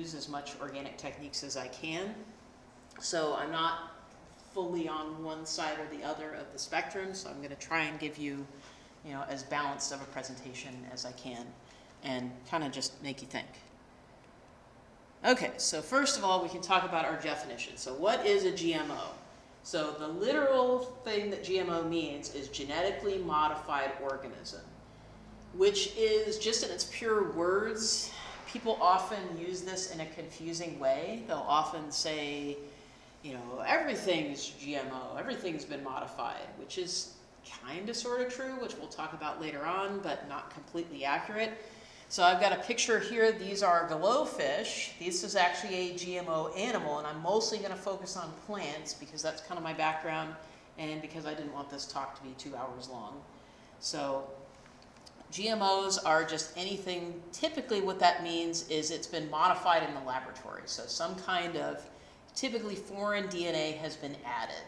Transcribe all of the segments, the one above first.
use as much organic techniques as I can. So I'm not fully on one side or the other of the spectrum, so I'm going to try and give you, as balanced of a presentation as I can and kind of just make you think. Okay, so first of all, we can talk about our definition. So what is a GMO? So the literal thing that GMO means is genetically modified organism, which is just in its pure words. People often use this in a confusing way. They'll often say, everything's GMO, everything's been modified, which is kind of sort of true, which we'll talk about later on, but not completely accurate. So I've got a picture here. These are glowfish. This is actually a GMO animal, and I'm mostly going to focus on plants because that's kind of my background and because I didn't want this talk to be 2 hours long. So GMOs are just anything. Typically what that means is it's been modified in the laboratory. So some kind of typically foreign DNA has been added.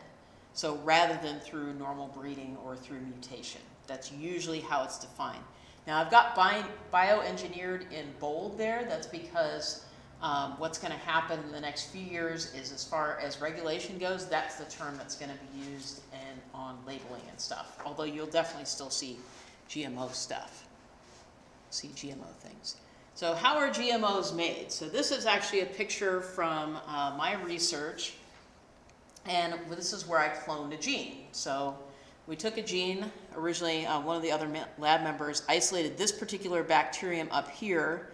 So rather than through normal breeding or through mutation. That's usually how it's defined. Now I've got bioengineered in bold there. That's because what's going to happen in the next few years is, as far as regulation goes, that's the term that's going to be used on labeling and stuff. Although you'll definitely still see GMO stuff, see GMO things. So how are GMOs made? So this is actually a picture from my research, and this is where I cloned a gene. So we took a gene. Originally, one of the other lab members isolated this particular bacterium up here.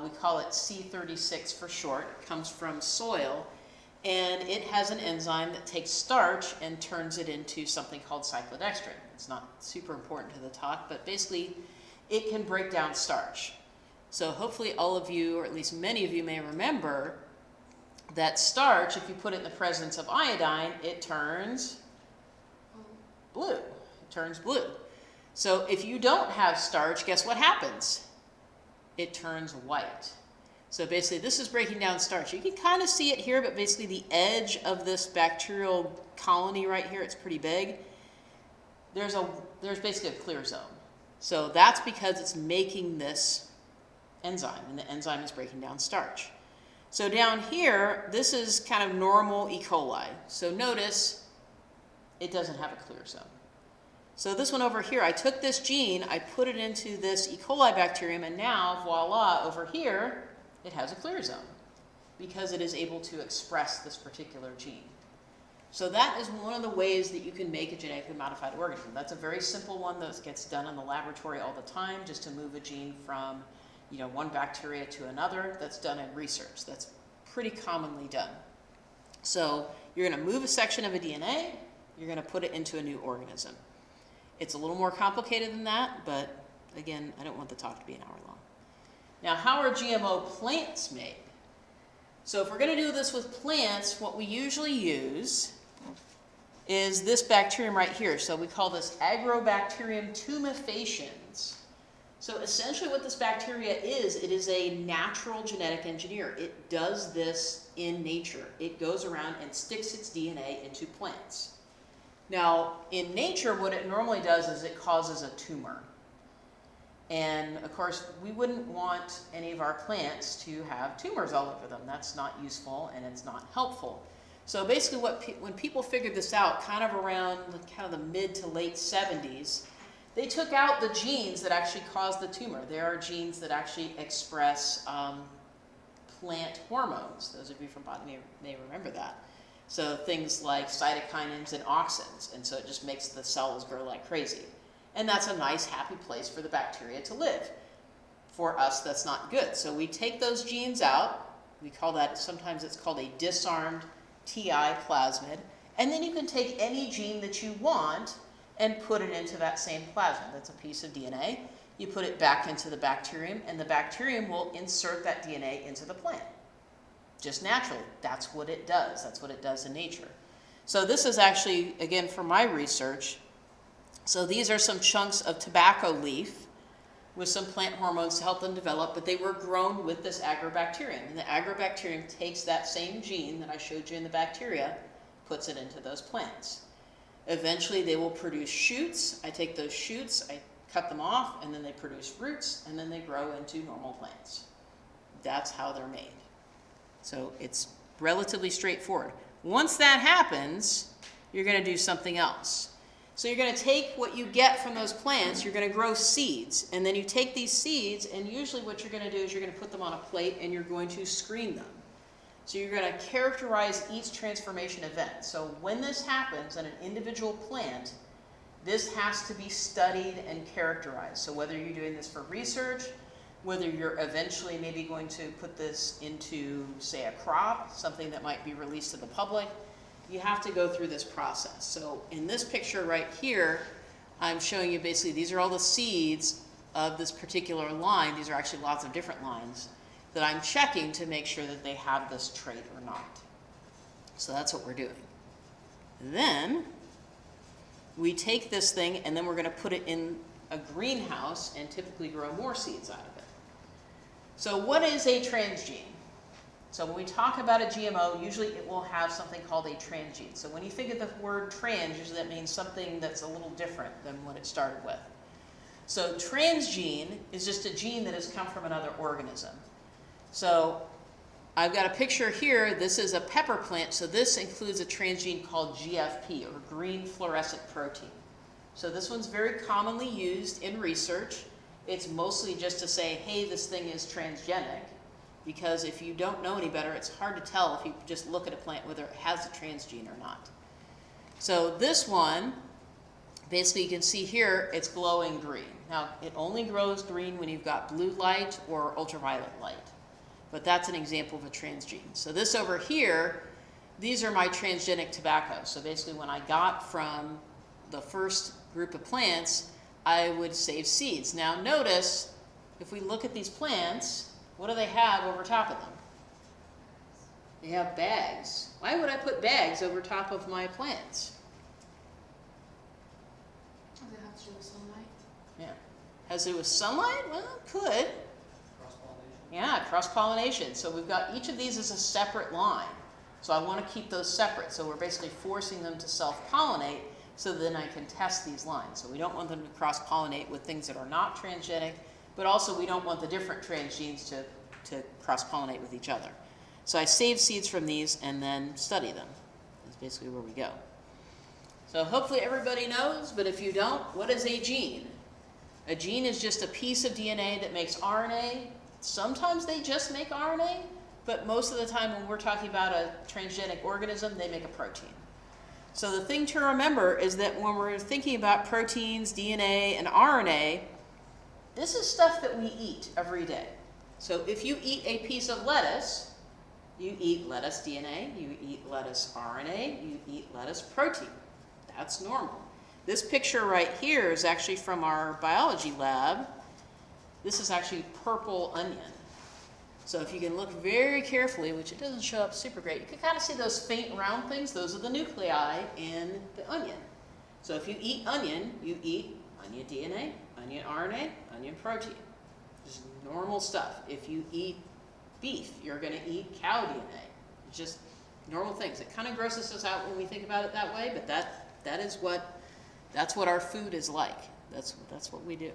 We call it C36 for short. It comes from soil, and it has an enzyme that takes starch and turns it into something called cyclodextrin. It's not super important to the talk, but basically it can break down starch. So hopefully all of you, or at least many of you, may remember that starch, if you put it in the presence of iodine, it turns blue. It turns blue. So if you don't have starch, guess what happens? It turns white. So basically this is breaking down starch. You can kind of see it here, but basically the edge of this bacterial colony right here, it's pretty big. There's basically a clear zone. So that's because it's making this enzyme, and the enzyme is breaking down starch. So down here, this is kind of normal E. coli. So notice it doesn't have a clear zone. So this one over here, I took this gene, I put it into this E. coli bacterium, and now, voila, over here, it has a clear zone because it is able to express this particular gene. So that is one of the ways that you can make a genetically modified organism. That's a very simple one that gets done in the laboratory all the time, just to move a gene from one bacteria to another. That's done in research. That's pretty commonly done. So you're going to move a section of a DNA, you're going to put it into a new organism. It's a little more complicated than that, but again, I don't want the talk to be an hour long. Now, how are GMO plants made? So if we're going to do this with plants, what we usually use is this bacterium right here. So we call this Agrobacterium tumefaciens. So essentially what this bacteria is, it is a natural genetic engineer. It does this in nature. It goes around and sticks its DNA into plants. Now, in nature, what it normally does is it causes a tumor. And of course, we wouldn't want any of our plants to have tumors all over them. That's not useful and it's not helpful. So basically when people figured this out, kind of around the mid to late 70s, they took out the genes that actually cause the tumor. There are genes that actually express plant hormones. Those of you from botany may remember that. So things like cytokinins and auxins, and so it just makes the cells grow like crazy. And that's a nice, happy place for the bacteria to live. For us, that's not good. So we take those genes out. We call that, sometimes it's called a disarmed TI plasmid. And then you can take any gene that you want and put it into that same plasmid. That's a piece of DNA. You put it back into the bacterium, and the bacterium will insert that DNA into the plant. Just naturally. That's what it does. That's what it does in nature. So this is actually, again, from my research. So these are some chunks of tobacco leaf with some plant hormones to help them develop, but they were grown with this agrobacterium. And the agrobacterium takes that same gene that I showed you in the bacteria, puts it into those plants. Eventually they will produce shoots. I take those shoots, I cut them off, and then they produce roots, and then they grow into normal plants. That's how they're made. So it's relatively straightforward. Once that happens, you're going to do something else. So you're going to take what you get from those plants, you're going to grow seeds, and then you take these seeds, and usually what you're going to do is you're going to put them on a plate and you're going to screen them. So you're going to characterize each transformation event. So when this happens in an individual plant, this has to be studied and characterized. So whether you're doing this for research, whether you're eventually maybe going to put this into, say, a crop, something that might be released to the public, you have to go through this process. So in this picture right here, I'm showing you basically these are all the seeds of this particular line. These are actually lots of different lines that I'm checking to make sure that they have this trait or not. So that's what we're doing. Then we take this thing and then we're going to put it in a greenhouse and typically grow more seeds out of it. So what is a transgene? So when we talk about a GMO, usually it will have something called a transgene. So when you think of the word trans, usually that means something that's a little different than what it started with. So transgene is just a gene that has come from another organism. So I've got a picture here. This is a pepper plant. So this includes a transgene called GFP, or green fluorescent protein. So this one's very commonly used in research. It's mostly just to say, hey, this thing is transgenic. Because if you don't know any better, it's hard to tell if you just look at a plant whether it has a transgene or not. So this one, basically you can see here, it's glowing green. Now, it only grows green when you've got blue light or ultraviolet light. But that's an example of a transgene. So this over here, these are my transgenic tobaccos. So basically when I got from the first group of plants, I would save seeds. Now notice, if we look at these plants, what do they have over top of them? They have bags. Why would I put bags over top of my plants? Does it have to do with sunlight? Yeah. Has to do with sunlight? Well, it could. Cross-pollination? Yeah, cross-pollination. So we've got each of these as a separate line. So I want to keep those separate. So we're basically forcing them to self-pollinate so then I can test these lines. So we don't want them to cross-pollinate with things that are not transgenic, but also we don't want the different transgenes to cross-pollinate with each other. So I save seeds from these and then study them. That's basically where we go. So hopefully everybody knows, but if you don't, what is a gene? A gene is just a piece of DNA that makes RNA. Sometimes they just make RNA, but most of the time when we're talking about a transgenic organism, they make a protein. So the thing to remember is that when we're thinking about proteins, DNA, and RNA, this is stuff that we eat every day. So if you eat a piece of lettuce, you eat lettuce DNA, you eat lettuce RNA, you eat lettuce protein. That's normal. This picture right here is actually from our biology lab. This is actually purple onion. So if you can look very carefully, which it doesn't show up super great, you can kind of see those faint round things. Those are the nuclei in the onion. So if you eat onion, you eat onion DNA, onion RNA, onion protein. Just normal stuff. If you eat beef, you're going to eat cow DNA. It's just normal things. It kind of grosses us out when we think about it that way, but that's what our food is like. That's what we do.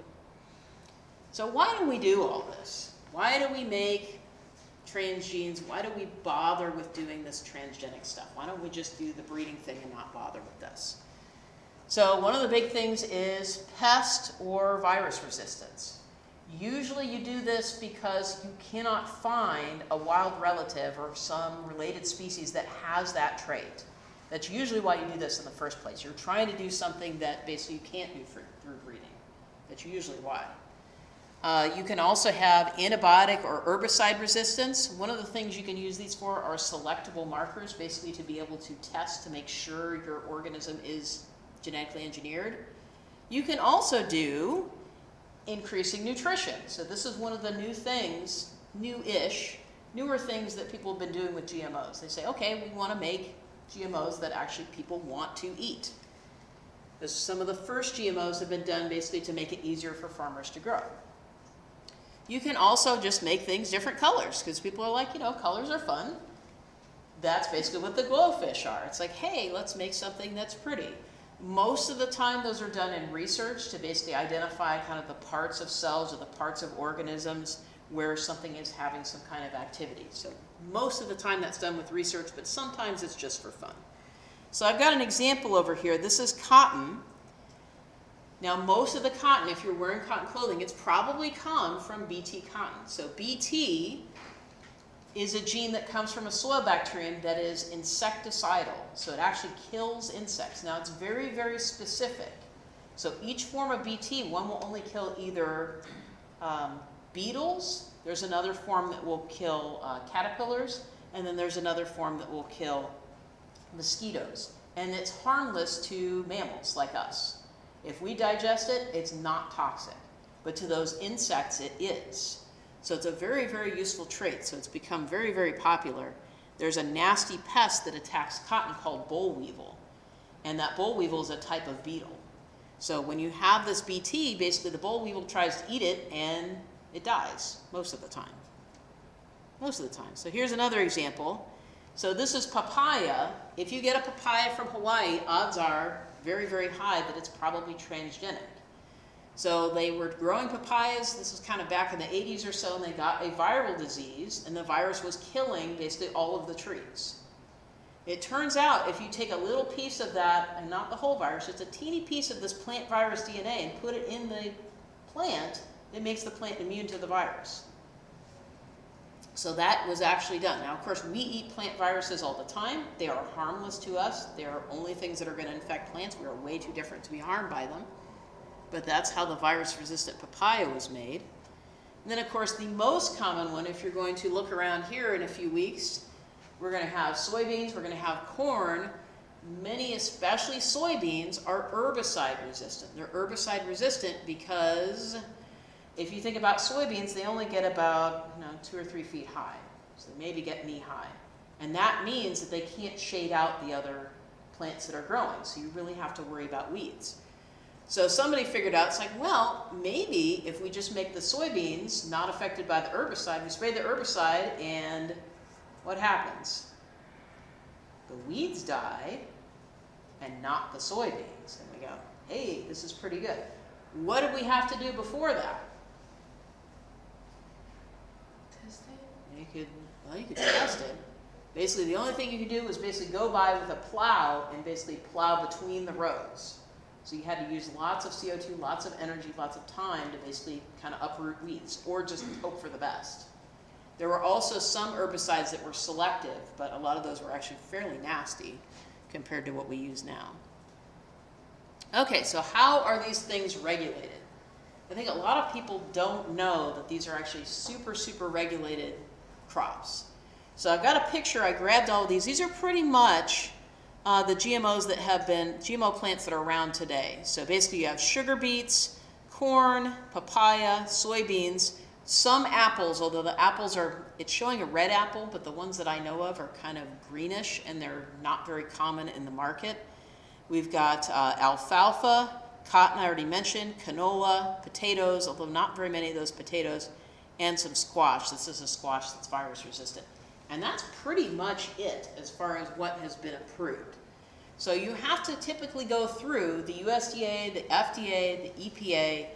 So why do we do all this? Why do we make transgenes? Why do we bother with doing this transgenic stuff? Why don't we just do the breeding thing and not bother with this? So one of the big things is pest or virus resistance. Usually you do this because you cannot find a wild relative or some related species that has that trait. That's usually why you do this in the first place. You're trying to do something that basically you can't do through breeding. That's usually why. You can also have antibiotic or herbicide resistance. One of the things you can use these for are selectable markers, basically to be able to test to make sure your organism is genetically engineered. You can also do increasing nutrition. So this is one of the new things, newer things that people have been doing with GMOs. They say, okay, we want to make GMOs that actually people want to eat. Because some of the first GMOs have been done basically to make it easier for farmers to grow. You can also just make things different colors, because people are like, colors are fun. That's basically what the glowfish are. It's like, hey, let's make something that's pretty. Most of the time, those are done in research to basically identify kind of the parts of cells or the parts of organisms where something is having some kind of activity. So most of the time that's done with research, but sometimes it's just for fun. So I've got an example over here. This is cotton. Now most of the cotton, if you're wearing cotton clothing, it's probably come from Bt cotton. So Bt is a gene that comes from a soil bacterium that is insecticidal. So it actually kills insects. Now it's very, very specific. So each form of Bt, one will only kill either beetles, there's another form that will kill caterpillars, and then there's another form that will kill mosquitoes. And it's harmless to mammals like us. If we digest it, it's not toxic. But to those insects, it is. So it's a very, very useful trait. So it's become very, very popular. There's a nasty pest that attacks cotton called boll weevil. And that boll weevil is a type of beetle. So when you have this Bt, basically the boll weevil tries to eat it and it dies most of the time. Most of the time. So here's another example. So this is papaya. If you get a papaya from Hawaii, odds are very, very high that it's probably transgenic. So they were growing papayas, this is kind of back in the 80s or so, and they got a viral disease, and the virus was killing basically all of the trees. It turns out if you take a little piece of that, and not the whole virus, just a teeny piece of this plant virus DNA and put it in the plant, it makes the plant immune to the virus. So that was actually done. Now, of course, we eat plant viruses all the time. They are harmless to us. They are only things that are going to infect plants. We are way too different to be harmed by them. But that's how the virus-resistant papaya was made. And then, of course, the most common one, if you're going to look around here in a few weeks, we're going to have soybeans, we're going to have corn. Many, especially soybeans, are herbicide resistant. They're herbicide resistant because if you think about soybeans, they only get about 2 or 3 feet high. So they maybe get knee high. And that means that they can't shade out the other plants that are growing. So you really have to worry about weeds. So somebody figured out, it's like, well, maybe if we just make the soybeans not affected by the herbicide, we spray the herbicide and what happens? The weeds die and not the soybeans. And we go, hey, this is pretty good. What did we have to do before that? Test it? You could test it. Basically, the only thing you could do was basically go by with a plow and basically plow between the rows. So you had to use lots of CO2, lots of energy, lots of time to basically kind of uproot weeds, or just hope for the best. There were also some herbicides that were selective, but a lot of those were actually fairly nasty compared to what we use now. Okay, so how are these things regulated? I think a lot of people don't know that these are actually super, super regulated crops. So I've got a picture, I grabbed all of these. These are pretty much the GMOs that have been, GMO plants that are around today. So basically you have sugar beets, corn, papaya, soybeans, some apples, although the apples are, it's showing a red apple, but the ones that I know of are kind of greenish and they're not very common in the market. We've got alfalfa, cotton I already mentioned, canola, potatoes, although not very many of those potatoes, and some squash. This is a squash that's virus resistant. And that's pretty much it as far as what has been approved. So you have to typically go through the USDA, the FDA, the EPA,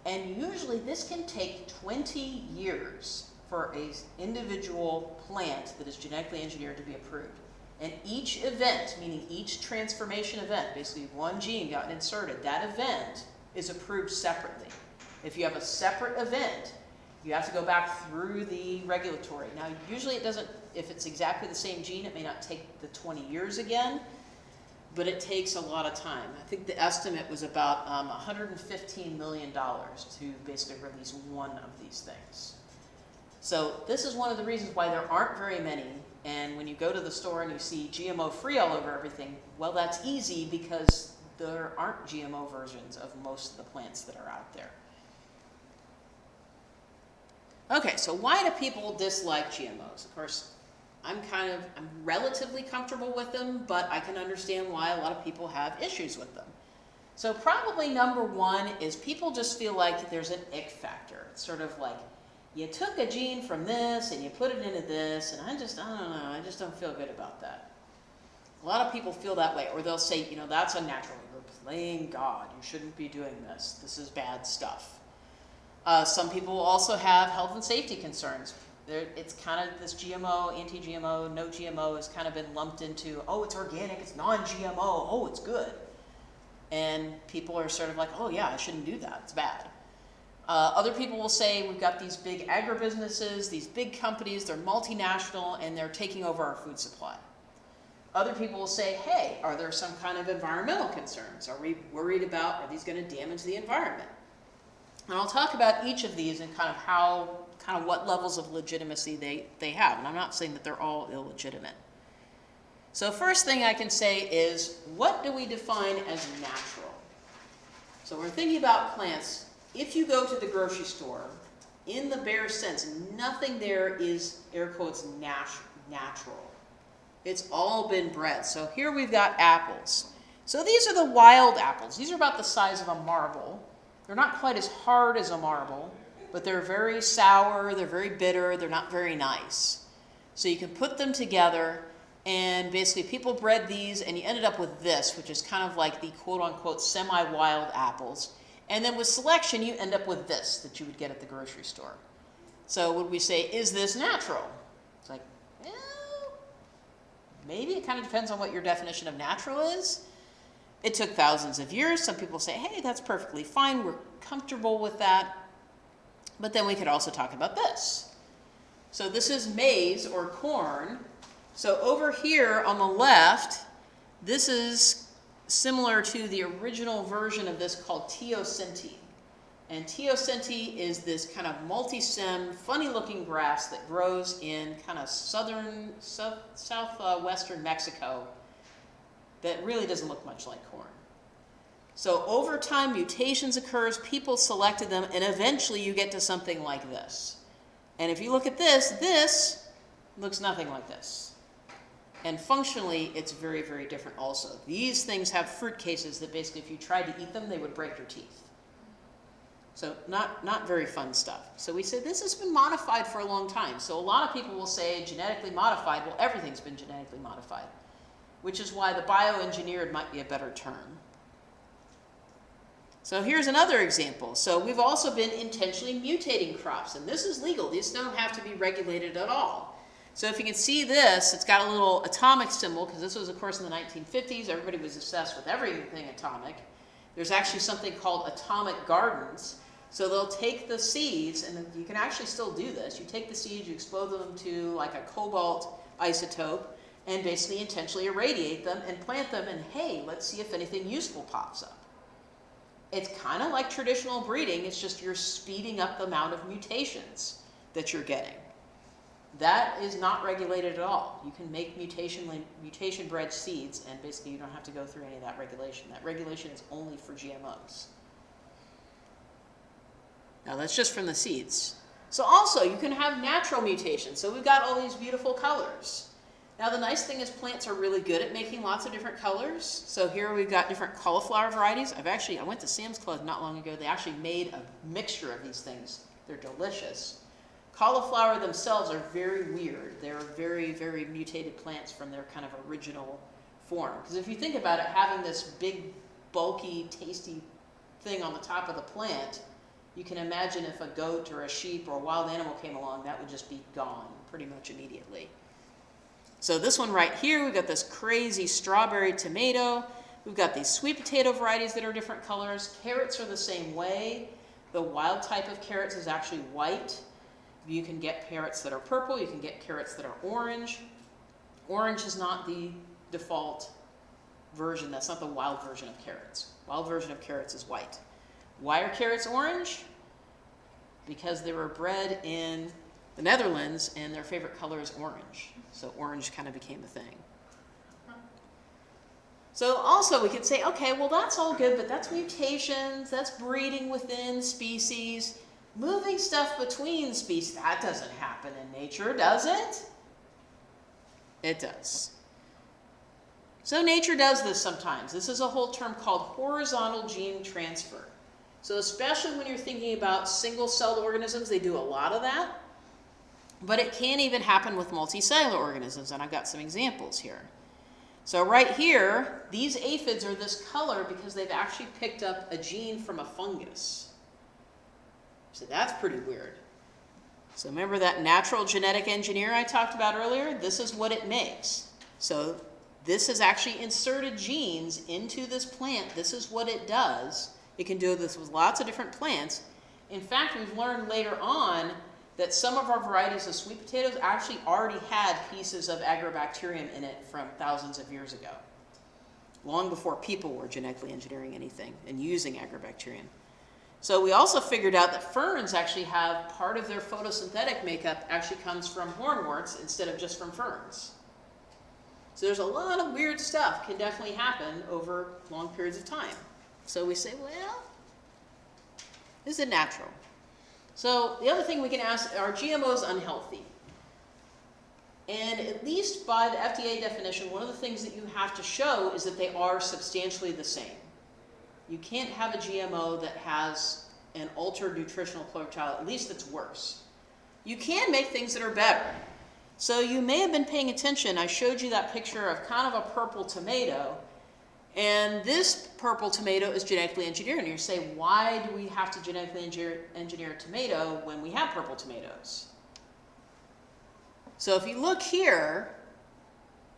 and usually this can take 20 years for an individual plant that is genetically engineered to be approved. And each event, meaning each transformation event, basically one gene got inserted, that event is approved separately. If you have a separate event, you have to go back through the regulatory. Now, usually it doesn't, if it's exactly the same gene, it may not take the 20 years again, but it takes a lot of time. I think the estimate was about $115 million to basically release one of these things. So this is one of the reasons why there aren't very many, and when you go to the store and you see GMO free all over everything, well, that's easy because there aren't GMO versions of most of the plants that are out there. Okay, so why do people dislike GMOs? Of course, I'm relatively comfortable with them, but I can understand why a lot of people have issues with them. So probably number one is people just feel like there's an ick factor. It's sort of like, you took a gene from this and you put it into this, and I don't know, I just don't feel good about that. A lot of people feel that way, or they'll say, that's unnatural. You're playing God. You shouldn't be doing this. This is bad stuff. Some people also have health and safety concerns. It's kind of this GMO, anti-GMO, no GMO has kind of been lumped into, oh, it's organic, it's non-GMO, oh, it's good. And people are sort of like, oh yeah, I shouldn't do that, it's bad. Other people will say we've got these big agribusinesses, these big companies, they're multinational and they're taking over our food supply. Other people will say, hey, are there some kind of environmental concerns? Are we worried about, are these going to damage the environment? And I'll talk about each of these and kind of what levels of legitimacy they have. And I'm not saying that they're all illegitimate. So first thing I can say is, what do we define as natural? So we're thinking about plants. If you go to the grocery store, in the bare sense, nothing there is, air quotes, natural. It's all been bred. So here we've got apples. So these are the wild apples. These are about the size of a marble. They're not quite as hard as a marble, but they're very sour, they're very bitter, they're not very nice. So you can put them together, and basically people bred these, and you ended up with this, which is kind of like the quote-unquote semi-wild apples. And then with selection, you end up with this that you would get at the grocery store. So would we say, is this natural? It's like, well, maybe. It kind of depends on what your definition of natural is. It took thousands of years. Some people say, hey, that's perfectly fine. We're comfortable with that. But then we could also talk about this. So this is maize or corn. So over here on the left, this is similar to the original version of this called teosinte. And teosinte is this kind of multi-stem, funny-looking grass that grows in kind of southwestern Mexico that really doesn't look much like corn. So over time, mutations occurs, people selected them, and eventually you get to something like this. And if you look at this, this looks nothing like this. And functionally, it's very, very different also. These things have fruit cases that basically, if you tried to eat them, they would break your teeth. So not very fun stuff. So we say this has been modified for a long time. So a lot of people will say genetically modified. Well, everything's been genetically modified, which is why the bioengineered might be a better term. So here's another example. So we've also been intentionally mutating crops, and this is legal. These don't have to be regulated at all. So if you can see this, it's got a little atomic symbol, because this was, of course, in the 1950s. Everybody was obsessed with everything atomic. There's actually something called atomic gardens. So they'll take the seeds, and you can actually still do this. You take the seeds, you expose them to like a cobalt isotope, and basically intentionally irradiate them and plant them, and hey, let's see if anything useful pops up. It's kind of like traditional breeding. It's just you're speeding up the amount of mutations that you're getting. That is not regulated at all. You can make mutation-bred seeds, and basically you don't have to go through any of that regulation. That regulation is only for GMOs. Now that's just from the seeds. So also, you can have natural mutations. So we've got all these beautiful colors. Now the nice thing is plants are really good at making lots of different colors. So here we've got different cauliflower varieties. I went to Sam's Club not long ago. They actually made a mixture of these things. They're delicious. Cauliflower themselves are very weird. They're very, very mutated plants from their kind of original form. Because if you think about it, having this big, bulky, tasty thing on the top of the plant, you can imagine if a goat or a sheep or a wild animal came along, that would just be gone pretty much immediately. So this one right here, we've got this crazy strawberry tomato. We've got these sweet potato varieties that are different colors. Carrots are the same way. The wild type of carrots is actually white. You can get carrots that are purple. You can get carrots that are orange. Orange is not the default version. That's not the wild version of carrots. Wild version of carrots is white. Why are carrots orange? Because they were bred in the Netherlands and their favorite color is orange. So orange kind of became a thing. So also we could say, okay, well that's all good, but that's mutations, that's breeding within species. Moving stuff between species, that doesn't happen in nature, does it? It does. So nature does this sometimes. This is a whole term called horizontal gene transfer. So especially when you're thinking about single-celled organisms, they do a lot of that. But it can even happen with multicellular organisms, and I've got some examples here. So right here, these aphids are this color because they've actually picked up a gene from a fungus. So that's pretty weird. So remember that natural genetic engineer I talked about earlier? This is what it makes. So this has actually inserted genes into this plant. This is what it does. It can do this with lots of different plants. In fact, we've learned later on that some of our varieties of sweet potatoes actually already had pieces of agrobacterium in it from thousands of years ago, long before people were genetically engineering anything and using agrobacterium. So we also figured out that ferns actually have part of their photosynthetic makeup actually comes from hornworts instead of just from ferns. So there's a lot of weird stuff can definitely happen over long periods of time. So we say, well, is it natural? So the other thing we can ask, are GMOs unhealthy? And at least by the FDA definition, one of the things that you have to show is that they are substantially the same. You can't have a GMO that has an altered nutritional profile, at least that's worse. You can make things that are better. So you may have been paying attention. I showed you that picture of kind of a purple tomato. And this purple tomato is genetically engineered. And you say, why do we have to genetically engineer a tomato when we have purple tomatoes? So if you look here,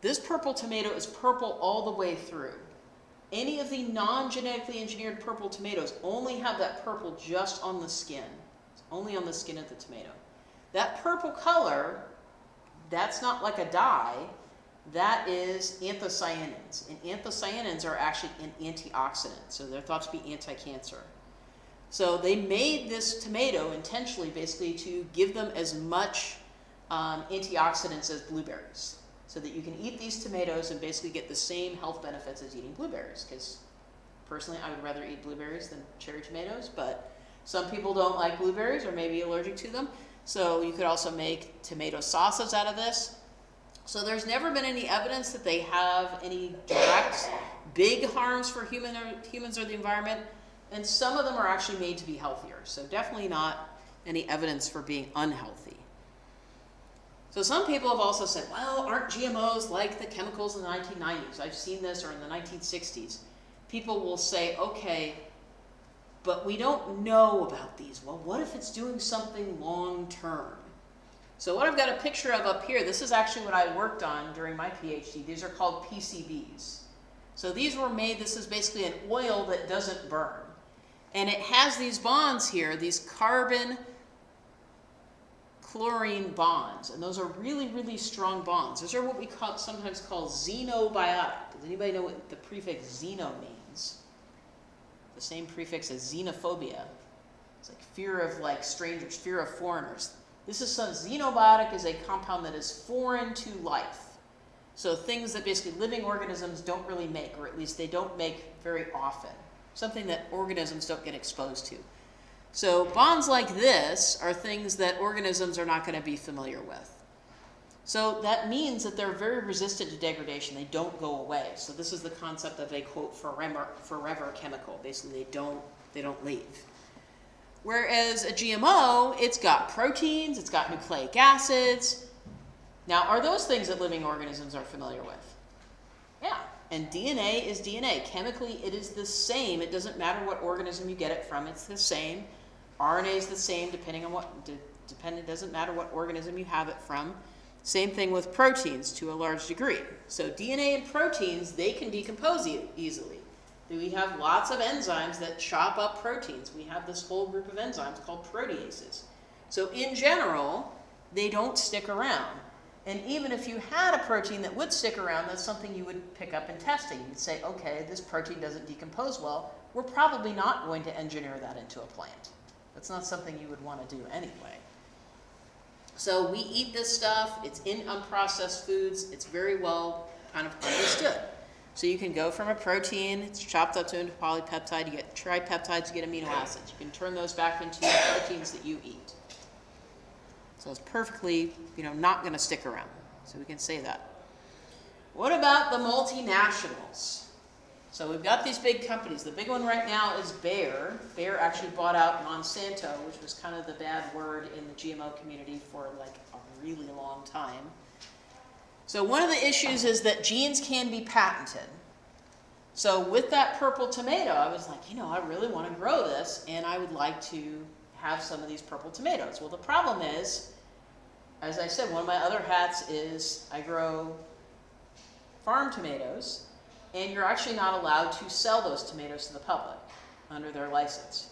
this purple tomato is purple all the way through. Any of the non-genetically engineered purple tomatoes only have that purple just on the skin. It's only on the skin of the tomato. That purple color, that's not like a dye. That is anthocyanins. And anthocyanins are actually an antioxidant. So they're thought to be anti-cancer. So they made this tomato intentionally basically to give them as much antioxidants as blueberries, so that you can eat these tomatoes and basically get the same health benefits as eating blueberries. Because personally, I would rather eat blueberries than cherry tomatoes, but some people don't like blueberries or may be allergic to them. So you could also make tomato sauces out of this. So there's never been any evidence that they have any direct big harms for humans or the environment, and some of them are actually made to be healthier. So definitely not any evidence for being unhealthy. So some people have also said, well, aren't GMOs like the chemicals in the 1990s? I've seen this, or in the 1960s. People will say, okay, but we don't know about these. Well, what if it's doing something long term? So what I've got a picture of up here, this is actually what I worked on during my PhD. These are called PCBs. So these were made, this is basically an oil that doesn't burn. And it has these bonds here, these carbon chlorine bonds, and those are really, really strong bonds. Those are what we sometimes call xenobiotic. Does anybody know what the prefix xeno means? The same prefix as xenophobia. It's like fear of like strangers, fear of foreigners. This is xenobiotic is a compound that is foreign to life. So things that basically living organisms don't really make, or at least they don't make very often. Something that organisms don't get exposed to. So bonds like this are things that organisms are not going to be familiar with. So that means that they're very resistant to degradation. They don't go away. So this is the concept of a, quote, forever chemical. Basically, they don't leave. Whereas a GMO, it's got proteins, it's got nucleic acids. Now, are those things that living organisms are familiar with? Yeah. And DNA is DNA. Chemically, it is the same. It doesn't matter what organism you get it from. It's the same. RNA is the same depending on it doesn't matter what organism you have it from. Same thing with proteins to a large degree. So DNA and proteins, they can decompose easily. We have lots of enzymes that chop up proteins. We have this whole group of enzymes called proteases. So in general, they don't stick around. And even if you had a protein that would stick around, that's something you would pick up in testing. You'd say, okay, this protein doesn't decompose well. We're probably not going to engineer that into a plant. That's not something you would want to do anyway. So we eat this stuff. It's in unprocessed foods. It's very well kind of understood. So you can go from a protein, it's chopped up into a polypeptide, you get tripeptides, you get amino acids. You can turn those back into proteins that you eat. So it's perfectly, not going to stick around. So we can say that. What about the multinationals? So we've got these big companies. The big one right now is Bayer. Bayer actually bought out Monsanto, which was kind of the bad word in the GMO community for like a really long time. So one of the issues is that genes can be patented. So with that purple tomato, I was like, I really want to grow this, and I would like to have some of these purple tomatoes. Well, the problem is, as I said, one of my other hats is I grow farm tomatoes, and you're actually not allowed to sell those tomatoes to the public under their license.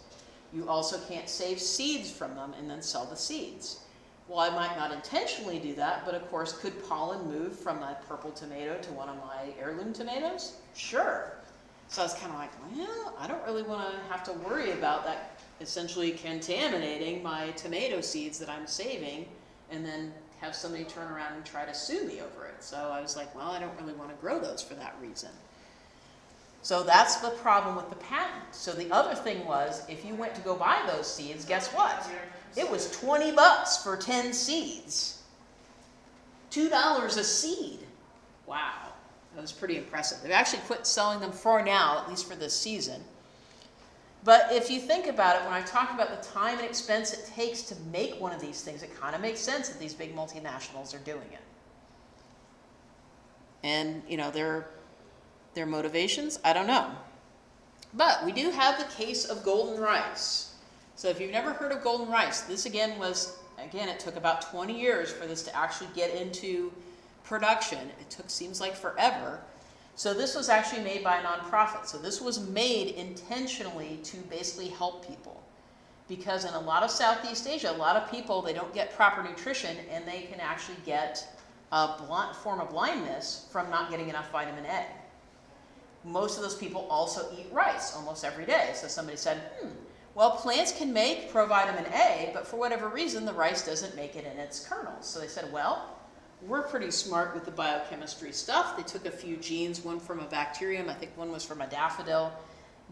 You also can't save seeds from them and then sell the seeds. Well, I might not intentionally do that, but of course, could pollen move from my purple tomato to one of my heirloom tomatoes? Sure. So I was kind of like, well, I don't really want to have to worry about that essentially contaminating my tomato seeds that I'm saving and then have somebody turn around and try to sue me over it. So I was like, well, I don't really want to grow those for that reason. So that's the problem with the patent. So the other thing was, if you went to go buy those seeds, guess what? It was $20 for 10 seeds. $2 a seed. Wow, that was pretty impressive. They've actually quit selling them for now, at least for this season. But if you think about it, when I talk about the time and expense it takes to make one of these things, it kind of makes sense that these big multinationals are doing it. And, you know, their motivations, I don't know. But we do have the case of golden rice. So if you've never heard of golden rice, this again, it took about 20 years for this to actually get into production. It seems like forever. So this was actually made by a nonprofit. So this was made intentionally to basically help people. Because in a lot of Southeast Asia, a lot of people, they don't get proper nutrition and they can actually get a form of blindness from not getting enough vitamin A. Most of those people also eat rice almost every day. So somebody said, well, plants can make provitamin A, but for whatever reason, the rice doesn't make it in its kernels. So they said, well, we're pretty smart with the biochemistry stuff. They took a few genes, one from a bacterium, I think one was from a daffodil,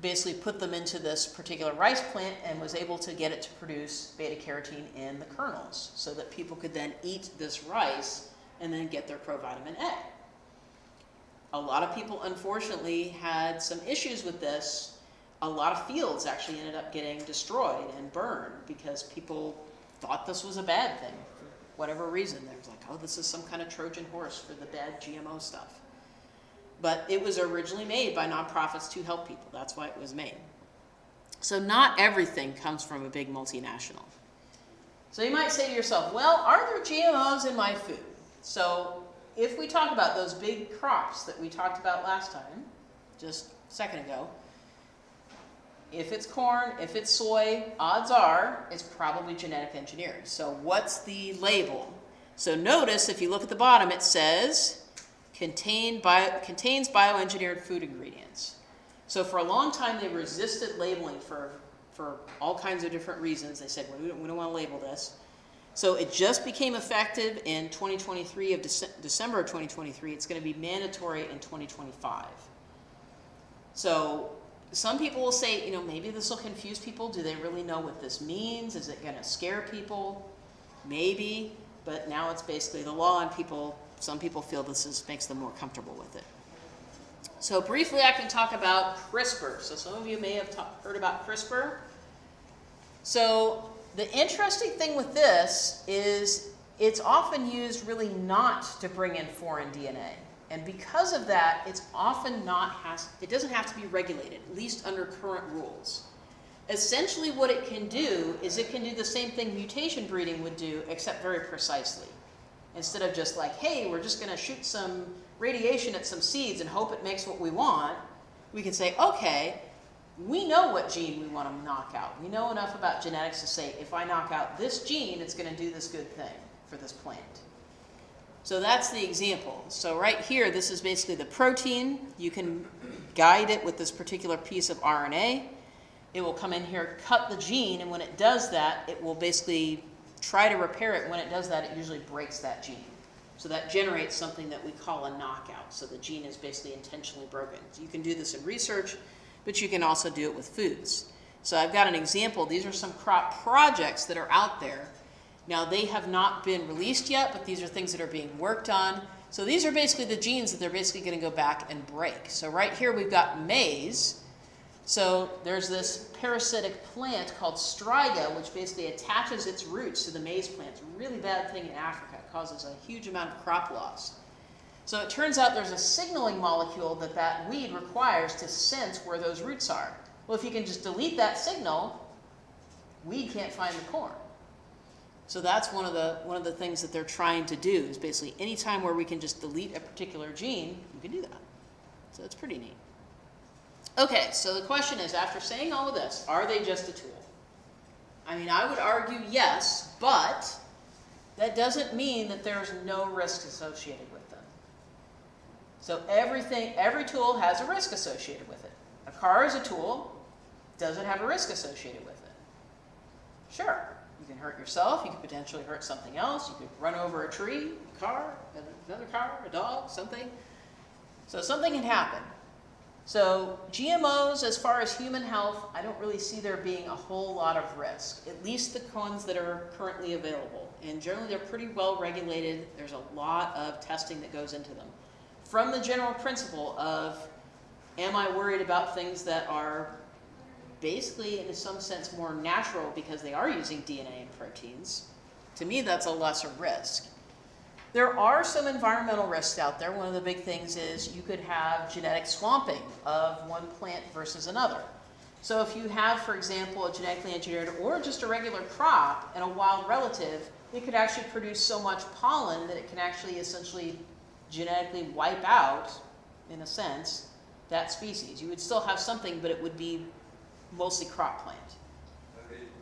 basically put them into this particular rice plant and was able to get it to produce beta-carotene in the kernels so that people could then eat this rice and then get their provitamin A. A lot of people, unfortunately, had some issues with this. A lot of fields actually ended up getting destroyed and burned because people thought this was a bad thing for whatever reason. They was like, oh, this is some kind of Trojan horse for the bad GMO stuff. But it was originally made by nonprofits to help people. That's why it was made. So not everything comes from a big multinational. So you might say to yourself, well, are there GMOs in my food? So if we talk about those big crops that we talked about last time, just a second ago, if it's corn, if it's soy, odds are it's probably genetic engineered. So what's the label? So notice if you look at the bottom, it says contains bioengineered food ingredients. So for a long time, they resisted labeling for all kinds of different reasons. They said, well, we don't want to label this. So it just became effective in 2023 of December of 2023. It's going to be mandatory in 2025. So some people will say, you know, maybe this will confuse people. Do they really know what this means? Is it going to scare people? Maybe, but now it's basically the law, and some people feel this makes them more comfortable with it. So briefly, I can talk about CRISPR. So some of you may have heard about CRISPR. So the interesting thing with this is it's often used really not to bring in foreign DNA. And because of that, it's often it doesn't have to be regulated, at least under current rules. Essentially what it can do is it can do the same thing mutation breeding would do, except very precisely. Instead of just like, hey, we're just going to shoot some radiation at some seeds and hope it makes what we want, we can say, okay, we know what gene we want to knock out. We know enough about genetics to say, if I knock out this gene, it's going to do this good thing for this plant. So that's the example. So right here, this is basically the protein. You can guide it with this particular piece of RNA. It will come in here, cut the gene, and when it does that, it will basically try to repair it. When it does that, it usually breaks that gene. So that generates something that we call a knockout. So the gene is basically intentionally broken. So you can do this in research, but you can also do it with foods. So I've got an example. These are some crop projects that are out there. Now, they have not been released yet, but these are things that are being worked on. So these are basically the genes that they're basically going to go back and break. So right here we've got maize. So there's this parasitic plant called striga, which basically attaches its roots to the maize plant. It's a really bad thing in Africa. It causes a huge amount of crop loss. So it turns out there's a signaling molecule that weed requires to sense where those roots are. Well, if you can just delete that signal, weed can't find the corn. So that's one of the things that they're trying to do, is basically any time where we can just delete a particular gene, you can do that. So it's pretty neat. Okay, so the question is, after saying all of this, are they just a tool? I mean, I would argue yes, but that doesn't mean that there's no risk associated with them. So every tool has a risk associated with it. A car is a tool. Does it have a risk associated with it? Sure. You can hurt yourself. You could potentially hurt something else. You could run over a tree, a car, another car, a dog, something. So something can happen. So GMOs, as far as human health, I don't really see there being a whole lot of risk, at least the ones that are currently available. And generally they're pretty well regulated. There's a lot of testing that goes into them. From the general principle of, am I worried about things that are basically, in some sense, more natural because they are using DNA and proteins? To me, that's a lesser risk. There are some environmental risks out there. One of the big things is you could have genetic swamping of one plant versus another. So if you have, for example, a genetically engineered or just a regular crop and a wild relative, it could actually produce so much pollen that it can actually essentially genetically wipe out, in a sense, that species. You would still have something, but it would be mostly crop plant.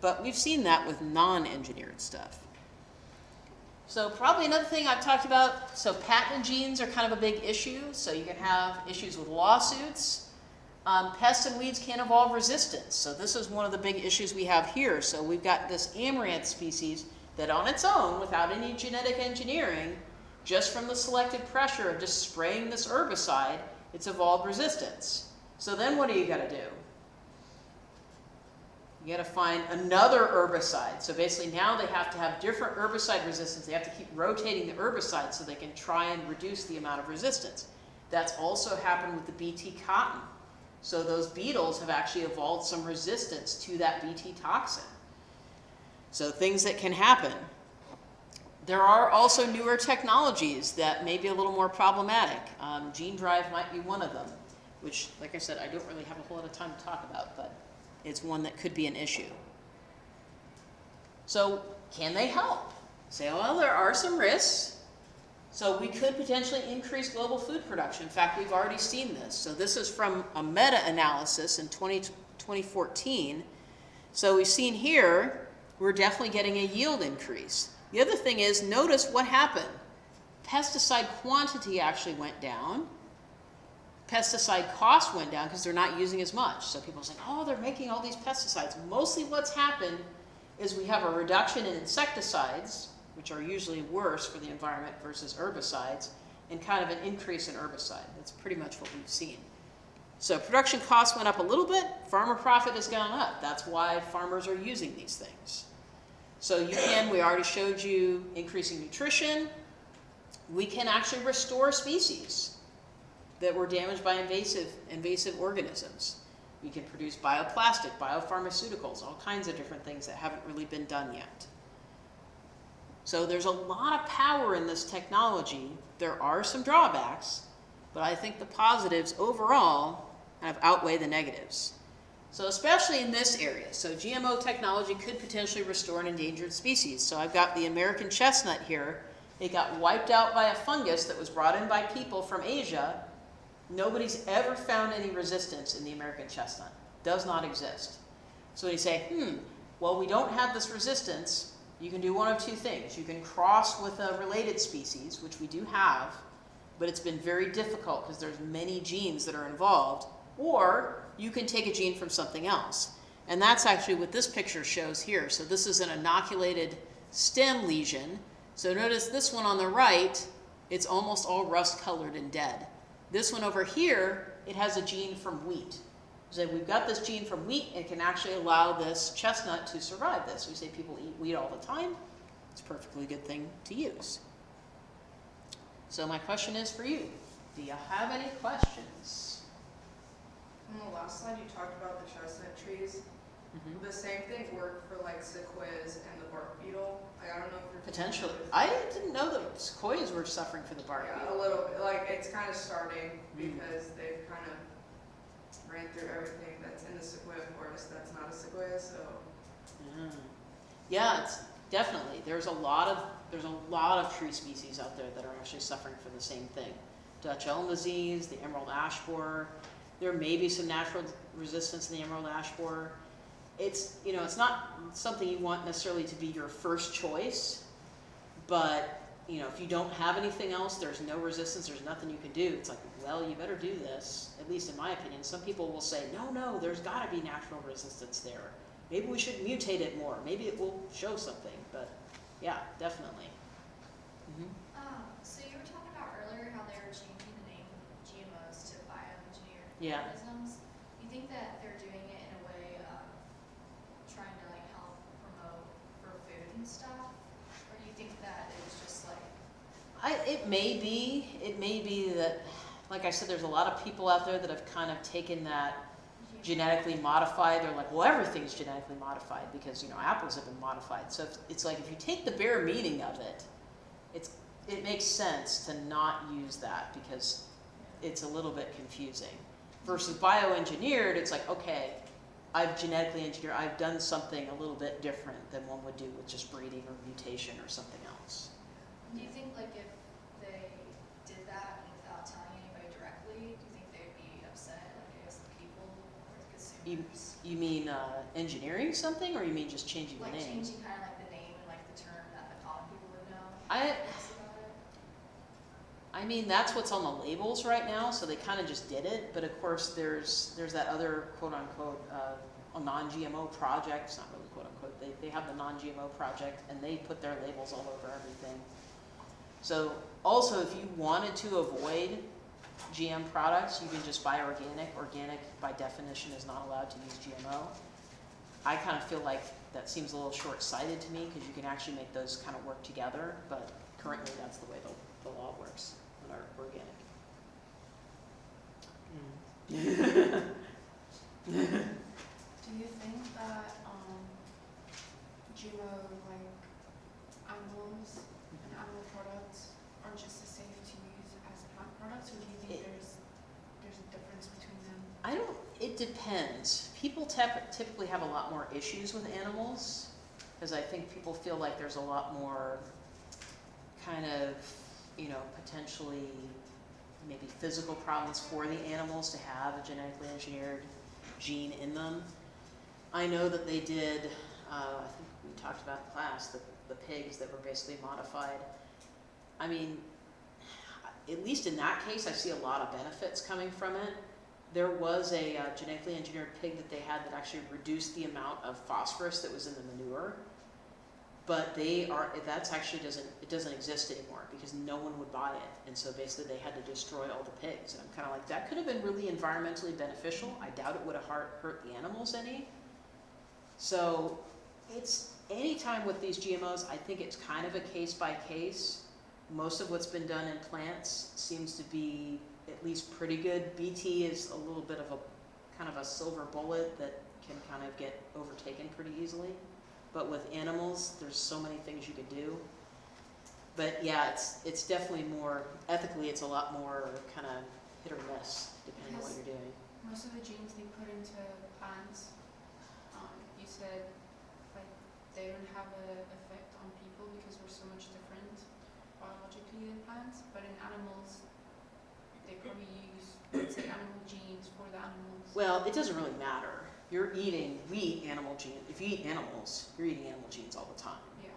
But we've seen that with non-engineered stuff. So probably another thing I've talked about, so patent genes are kind of a big issue. So you can have issues with lawsuits. Pests and weeds can evolve resistance. So this is one of the big issues we have here. So we've got this amaranth species that on its own, without any genetic engineering, just from the selective pressure of just spraying this herbicide, it's evolved resistance. So then what do you got to do? You got to find another herbicide. So basically now they have to have different herbicide resistance. They have to keep rotating the herbicide so they can try and reduce the amount of resistance. That's also happened with the Bt cotton. So those beetles have actually evolved some resistance to that Bt toxin. So things that can happen. There are also newer technologies that may be a little more problematic. Gene drive might be one of them, which, like I said, I don't really have a whole lot of time to talk about, but it's one that could be an issue. So can they help? Say, well, there are some risks. So we could potentially increase global food production. In fact, we've already seen this. So this is from a meta-analysis in 2014. So we've seen here, we're definitely getting a yield increase. The other thing is, notice what happened. Pesticide quantity actually went down. Pesticide cost went down because they're not using as much. So people are saying, oh, they're making all these pesticides. Mostly what's happened is we have a reduction in insecticides, which are usually worse for the environment versus herbicides, and kind of an increase in herbicide. That's pretty much what we've seen. So production costs went up a little bit, farmer profit has gone up. That's why farmers are using these things. So you can, we already showed you increasing nutrition. We can actually restore species that were damaged by invasive organisms. We can produce bioplastic, biopharmaceuticals, all kinds of different things that haven't really been done yet. So there's a lot of power in this technology. There are some drawbacks, but I think the positives overall kind of outweigh the negatives. So especially in this area, so GMO technology could potentially restore an endangered species. So I've got the American chestnut here. It got wiped out by a fungus that was brought in by people from Asia. Nobody's ever found any resistance in the American chestnut. Does not exist. So when you say, well, we don't have this resistance, you can do one of two things. You can cross with a related species, which we do have, but it's been very difficult because there's many genes that are involved, or you can take a gene from something else. And that's actually what this picture shows here. So this is an inoculated stem lesion. So notice this one on the right, it's almost all rust colored and dead. This one over here, it has a gene from wheat. So we've got this gene from wheat and can actually allow this chestnut to survive this. We say people eat wheat all the time. It's a perfectly good thing to use. So my question is for you. Do you have any questions? On the last slide, you talked about the chestnut trees. The same thing worked for like sequoias and the bark beetle. Like, I don't know if you're Potentially. I didn't know that sequoias were suffering for the bark Yeah, beetle. a little bit. Like it's kind of starting because they've kind of ran through everything that's in the sequoia forest that's not a sequoia. So Yeah, it's definitely, there's a lot of tree species out there that are actually suffering from the same thing. Dutch elm disease, the emerald ash borer. There may be some natural resistance in the emerald ash borer. It's, you know, it's not something you want necessarily to be your first choice, but, you know, if you don't have anything else, there's no resistance, there's nothing you can do. It's like, well, you better do this, at least in my opinion. Some people will say, no, there's gotta be natural resistance there. Maybe we should mutate it more. Maybe it will show something, but yeah, definitely. Mm-hmm. So you were talking about earlier how they were changing the name GMOs to bioengineered Yeah. organisms. You think that they're doing it in a way of trying to like help promote for food and stuff? Or do you think that it was just like It may be that, like I said, there's a lot of people out there that have kind of taken that genetically modified. They're like, well, everything's genetically modified because, you know, apples have been modified. So it's like if you take the bare meaning of it, it makes sense to not use that because it's a little bit confusing. Versus bioengineered, it's like, okay, I've genetically engineered, I've done something a little bit different than one would do with just breeding or mutation or something else. do you think like if they did that without telling anybody directly, do you think they'd be upset, like I guess the people or the consumers? You mean engineering something, or you mean just changing the Like name? changing kind of like the name and like the term that the common people would know? I Yes, about it? mean, that's what's on the labels right now, so they kind of just did it. But of course, there's that other quote unquote a non-GMO project. It's not really quote unquote. They have the non-GMO project, and they put their labels all over everything. So also, if you wanted to avoid GM products, you can just buy organic. Organic, by definition, is not allowed to use GMO. I kind of feel like that seems a little short-sighted to me because you can actually make those kind of work together, but currently that's the way the law works on our organic. Do you think that GMO like animals and animal products are just as safe to use as plant products, or do you think there's a difference between them? It depends. People typically have a lot more issues with animals because I think people feel like there's a lot more kind of, you know, potentially maybe physical problems for the animals to have a genetically engineered gene in them. I know that they did, I think we talked about in class, the pigs that were basically modified. I mean, at least in that case, I see a lot of benefits coming from it. There was a genetically engineered pig that they had that actually reduced the amount of phosphorus that was in the manure. But that's actually doesn't exist anymore because no one would buy it. And so basically they had to destroy all the pigs. And I'm kind of like, that could have been really environmentally beneficial. I doubt it would have hurt the animals any. So it's anytime with these GMOs, I think it's kind of a case by case. Most of what's been done in plants seems to be at least pretty good. BT is a little bit of a kind of a silver bullet that can kind of get overtaken pretty easily. But with animals, there's so many things you could do. But yeah, it's definitely more, ethically it's a lot more kind of hit or miss, depending on what you're doing. Most of the genes they put into plants, you said, like, they don't have an effect on people because we're so much different biologically than plants. But in animals, they probably use, let's say, animal genes for the animals. Well, it doesn't really matter. We eat animal genes. If you eat animals, you're eating animal genes all the time. Yeah.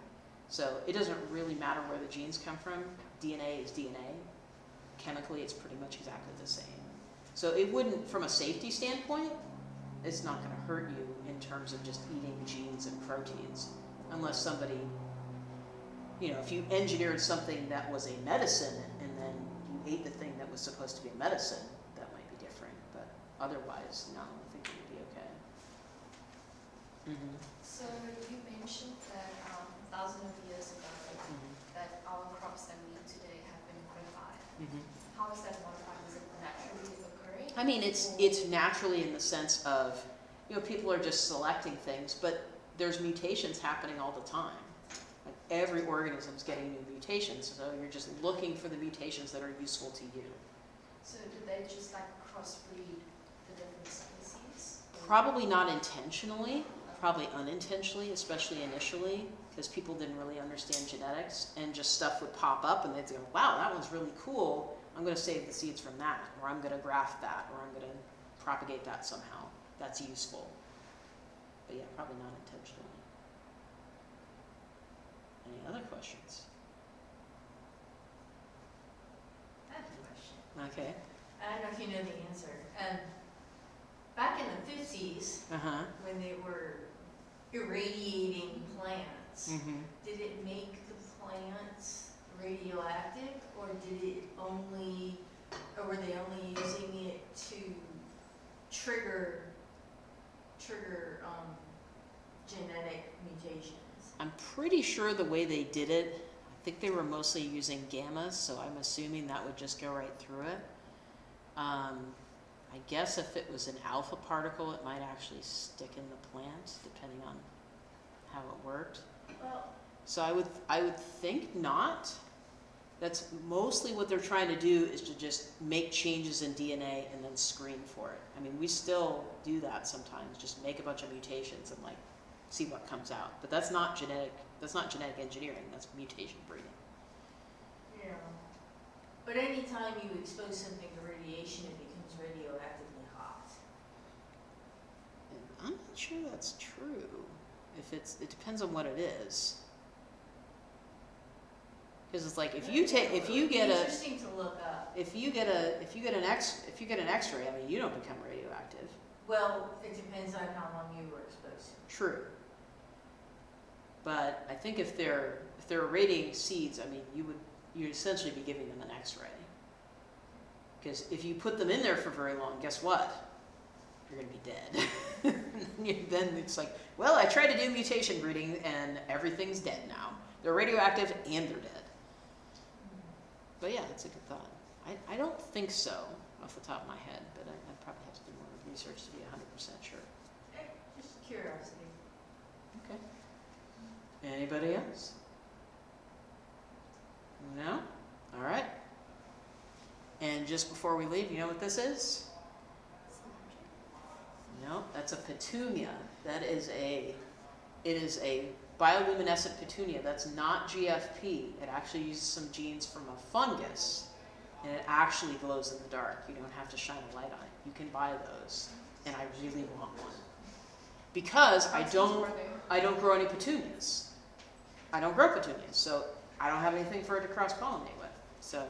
So it doesn't really matter where the genes come from. DNA is DNA. Chemically, it's pretty much exactly the same. So it wouldn't, from a safety standpoint, it's not going to hurt you in terms of just eating genes and proteins. Unless somebody, you know, if you engineered something that was a medicine and then you ate the thing that was supposed to be a medicine, that might be different. But otherwise, no, I think it would be okay. Mm-hmm. So you mentioned that thousands of years ago that our crops that we eat today have been modified. Mm-hmm. How is that modified? Is it naturally occurring? I mean, it's naturally in the sense of, you know, people are just selecting things, but there's mutations happening all the time. Like every organism's getting new mutations, so you're just looking for the mutations that are useful to you. So did they just like crossbreed the different species? Probably not intentionally. probably unintentionally, especially initially, because people didn't really understand genetics, and just stuff would pop up and they'd go, wow, that one's really cool. I'm going to save the seeds from that, or I'm going to graft that, or I'm going to propagate that somehow. That's useful. But yeah, probably not intentionally. Any other questions? I have a question. Okay. I don't know if you know the answer. Back in the 50s, Uh-huh. when they were irradiating plants, did it make the plants radioactive, or were they only using it to trigger genetic mutations? I'm pretty sure the way they did it, I think they were mostly using gammas, so I'm assuming that would just go right through it. I guess if it was an alpha particle, it might actually stick in the plant, depending on how it worked. Well, So I would think not. That's mostly what they're trying to do, is to just make changes in DNA and then screen for it. I mean, we still do that sometimes, just make a bunch of mutations and like see what comes out. But that's not genetic engineering, that's mutation breeding. yeah. But anytime you expose something to radiation, it becomes radioactively hot. And I'm not sure that's true. It depends on what it is. Because it's like if you get Interesting to look up. an X-ray, I mean, you don't become radioactive. Well, it depends on how long you were exposed to. True. But I think if they're irradiating seeds, I mean, you'd essentially be giving them an X-ray. Because if you put them in there for very long, guess what? You're going to be dead. Then it's like, well, I tried to do mutation breeding and everything's dead now. They're radioactive and they're dead. But yeah, that's a good thought. I don't think so off the top of my head, but I'd probably have to do more research to be 100% sure. Just curiosity. Okay. Anybody else? No? All right. And just before we leave, you know what this is? No, that's a petunia. It is a bioluminescent petunia. That's not GFP. It actually uses some genes from a fungus, and it actually glows in the dark. You don't have to shine a light on it. You can buy those, and I really want one. Because I don't grow any petunias. I don't grow petunias, so I don't have anything for it to cross-pollinate with. So,